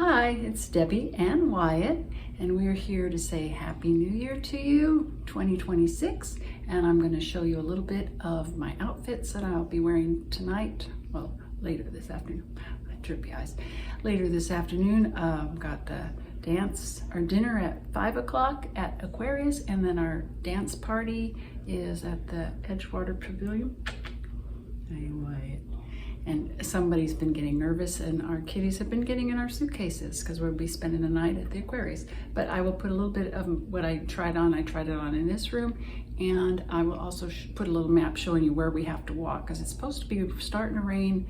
Hi, it's Debbie and Wyatt, and we're here to say Happy New Year to you, 2026, and I'm going to show you a little bit of my outfits that I'll be wearing tonight, well, later this afternoon. My trippy eyes. Later this afternoon, got the dance or dinner at 5 o'clock at Aquarius, and then our dance party is at the Edgewater Pavilion. Hey, Wyatt. And somebody's been getting nervous, and our kitties have been getting in our suitcases because we'll be spending the night at the Aquarius. But I will put a little bit of what I tried on. I tried it on in this room, and I will also put a little map showing you where we have to walk because it's supposed to be starting to rain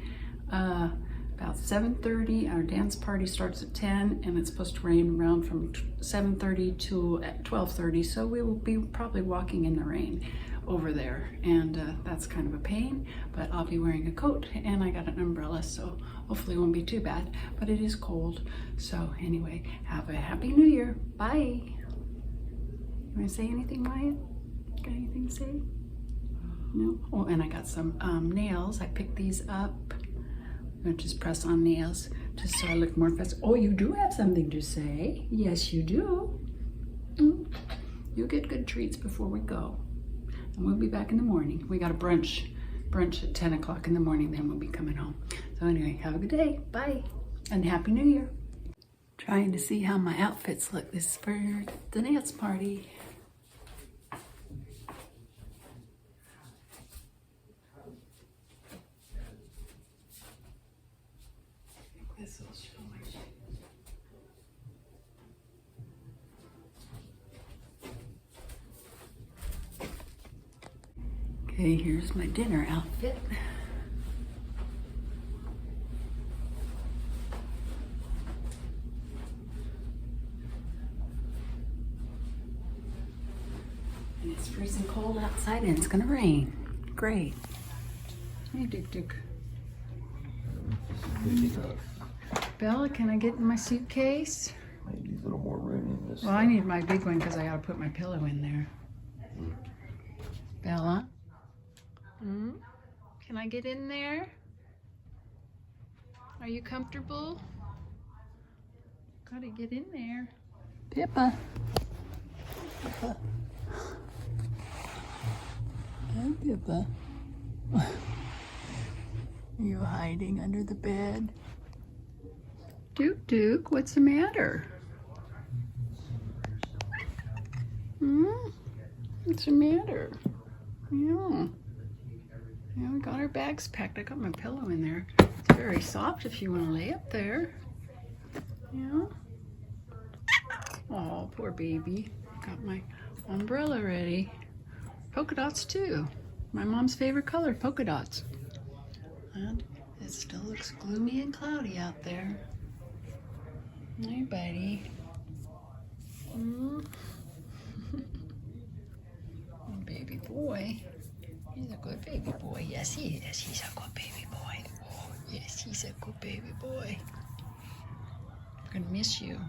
about 7:30. Our dance party starts at 10, and it's supposed to rain around from 7:30 to 12:30. So we will be probably walking in the rain over there, and that's kind of a pain, but I'll be wearing a coat and I got an umbrella, so hopefully it won't be too bad, but it is cold. So anyway, have a happy new year. Bye. You want to say anything, Wyatt? Got anything to say? No? Oh, and I got some nails. I picked these up. I'm gonna just press on nails just so I look more fast. Oh, you do have something to say. Yes, you do. You get good treats before we go. And we'll be back in the morning. We got a brunch at 10 o'clock in the morning, then we'll be coming home. So anyway, have a good day. Bye. And Happy New Year. Trying to see how my outfits look. This is for the dance party. This will show my shape. Okay, here's my dinner outfit. And it's freezing cold outside and it's gonna rain. Great. Hey, Dick Dick. Bella, can I get in my suitcase? I need a little more room in this. Well, I need my big one because I gotta put my pillow in there. Bella? Can I get in there? Are you comfortable? Gotta get in there. Pippa. Pippa. Hi, Pippa. Are you hiding under the bed? Duke, what's the matter? What's the matter? Yeah, we got our bags packed. I got my pillow in there. It's very soft if you want to lay up there. Yeah. Oh, poor baby. Got my umbrella ready. Polka dots too. My mom's favorite color, polka dots. And it still looks gloomy and cloudy out there. Hey, buddy. Baby boy. He's a good baby boy. Yes, he is. He's a good baby boy. Oh, yes, he's a good baby boy. I'm gonna miss you.